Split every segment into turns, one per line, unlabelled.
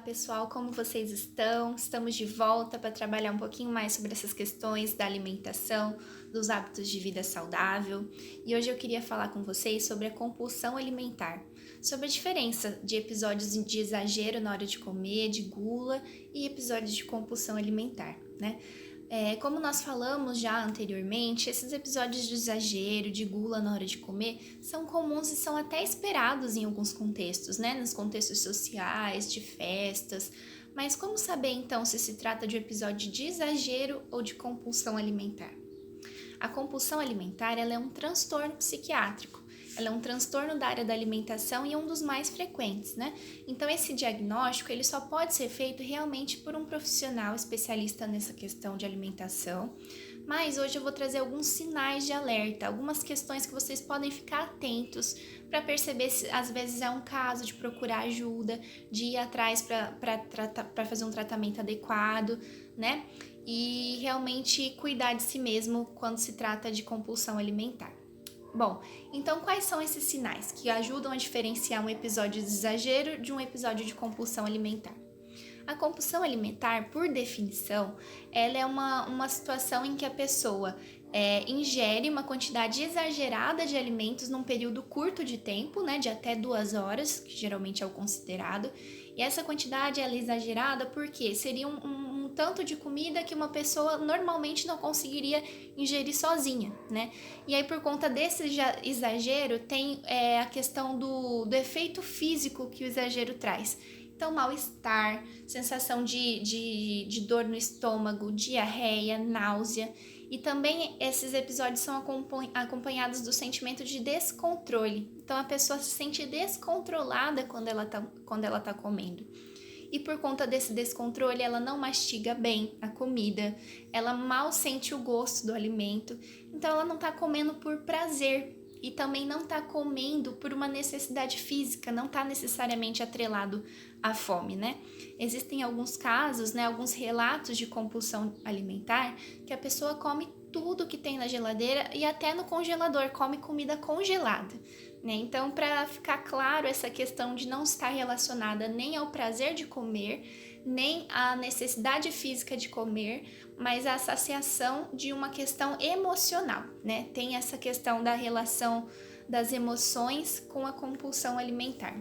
pessoal, como vocês estão? Estamos de volta para trabalhar um pouquinho mais sobre essas questões da alimentação, dos hábitos de vida saudável. E hoje eu queria falar com vocês sobre a compulsão alimentar, sobre a diferença de episódios de exagero na hora de comer, de gula e episódios de compulsão alimentar, né? Como nós falamos já anteriormente, esses episódios de exagero, de gula na hora de comer, são comuns e são até esperados em alguns contextos, né? Nos contextos sociais, de festas. Mas como saber então se trata de um episódio de exagero ou de compulsão alimentar? A compulsão alimentar ela é um transtorno psiquiátrico. Ela é um transtorno da área da alimentação e é um dos mais frequentes, né? Então, esse diagnóstico ele só pode ser feito realmente por um profissional especialista nessa questão de alimentação. Mas hoje eu vou trazer alguns sinais de alerta, algumas questões que vocês podem ficar atentos para perceber se às vezes é um caso de procurar ajuda, de ir atrás para fazer um tratamento adequado, né? E realmente cuidar de si mesmo quando se trata de compulsão alimentar. Bom, então quais são esses sinais que ajudam a diferenciar um episódio de exagero de um episódio de compulsão alimentar? A compulsão alimentar, por definição, ela é uma situação em que a pessoa ingere uma quantidade exagerada de alimentos num período curto de tempo, né, de até 2 horas, que geralmente é o considerado, e essa quantidade ela é exagerada porque seria um tanto de comida que uma pessoa normalmente não conseguiria ingerir sozinha, né? E aí, por conta desse exagero, tem a questão do efeito físico que o exagero traz. Então, mal-estar, sensação de dor no estômago, diarreia, náusea. E também esses episódios são acompanhados do sentimento de descontrole. Então, a pessoa se sente descontrolada quando ela tá comendo. E por conta desse descontrole, ela não mastiga bem a comida, ela mal sente o gosto do alimento. Então, ela não tá comendo por prazer. E também não está comendo por uma necessidade física, não está necessariamente atrelado à fome, né? Existem alguns casos, né, alguns relatos de compulsão alimentar que a pessoa come tudo que tem na geladeira e até no congelador, come comida congelada, né? Então, para ficar claro, essa questão de não estar relacionada nem ao prazer de comer, nem à necessidade física de comer, mas a saciação de uma questão emocional, né? Tem essa questão da relação das emoções com a compulsão alimentar.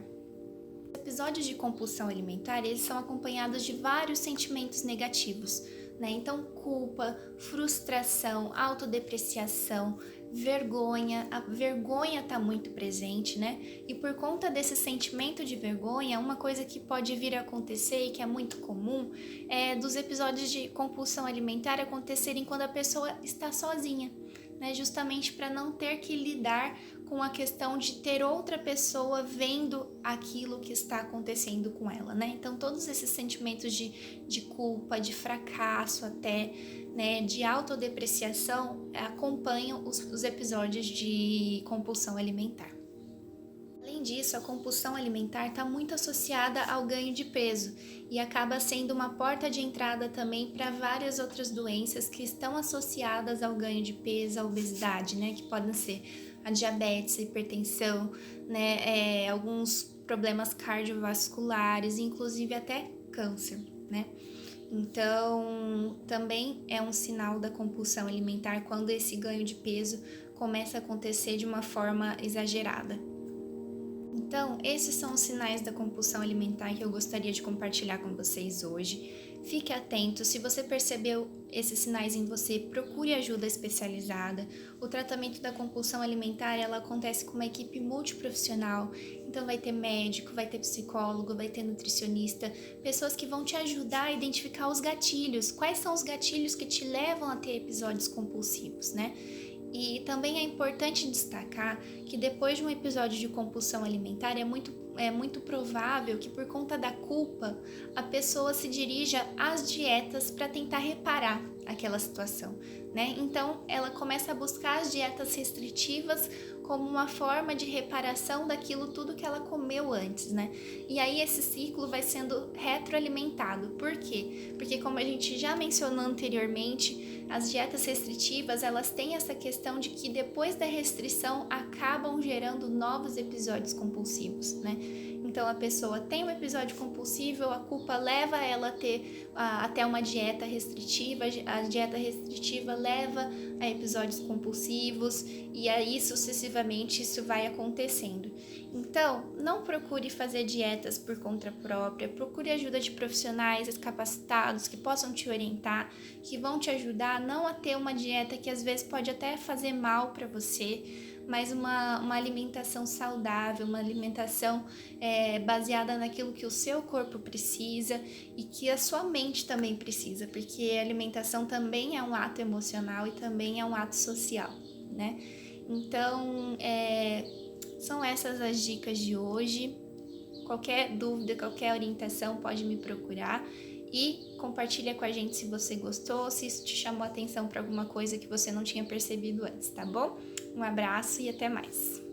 Os episódios de compulsão alimentar, eles são acompanhados de vários sentimentos negativos, né? Então, culpa, frustração, autodepreciação, vergonha, a vergonha está muito presente, né? E por conta desse sentimento de vergonha, uma coisa que pode vir a acontecer e que é muito comum é dos episódios de compulsão alimentar acontecerem quando a pessoa está sozinha, né? Justamente para não ter que lidar com a questão de ter outra pessoa vendo aquilo que está acontecendo com ela, né? Então, todos esses sentimentos de culpa, de fracasso até, né, de autodepreciação acompanham os episódios de compulsão alimentar. Além disso, a compulsão alimentar está muito associada ao ganho de peso e acaba sendo uma porta de entrada também para várias outras doenças que estão associadas ao ganho de peso, à obesidade, né? Que podem ser a diabetes, a hipertensão, né? Alguns problemas cardiovasculares, inclusive até câncer, né? Então, também é um sinal da compulsão alimentar quando esse ganho de peso começa a acontecer de uma forma exagerada. Então, esses são os sinais da compulsão alimentar que eu gostaria de compartilhar com vocês hoje. Fique atento, se você percebeu esses sinais em você, procure ajuda especializada. O tratamento da compulsão alimentar, ela acontece com uma equipe multiprofissional. Então vai ter médico, vai ter psicólogo, vai ter nutricionista, pessoas que vão te ajudar a identificar os gatilhos. Quais são os gatilhos que te levam a ter episódios compulsivos, né? E também é importante destacar que depois de um episódio de compulsão alimentar é muito provável que por conta da culpa a pessoa se dirija às dietas para tentar reparar aquela situação, né? Então ela começa a buscar as dietas restritivas como uma forma de reparação daquilo tudo que ela comeu antes, né? E aí esse ciclo vai sendo retroalimentado. Por quê? Porque como a gente já mencionou anteriormente, as dietas restritivas, elas têm essa questão de que depois da restrição acabam gerando novos episódios compulsivos, né? Então a pessoa tem um episódio compulsivo, a culpa leva ela a ter até uma dieta restritiva, a dieta restritiva leva a episódios compulsivos e aí sucessivamente isso vai acontecendo. Então, não procure fazer dietas por conta própria, procure ajuda de profissionais capacitados que possam te orientar, que vão te ajudar não a ter uma dieta que às vezes pode até fazer mal para você, mas uma alimentação saudável, uma alimentação baseada naquilo que o seu corpo precisa e que a sua mente também precisa, porque a alimentação também é um ato emocional e também é um ato social, né? Então, são essas as dicas de hoje. Qualquer dúvida, qualquer orientação pode me procurar e compartilha com a gente se você gostou, se isso te chamou a atenção para alguma coisa que você não tinha percebido antes, tá bom? Um abraço e até mais!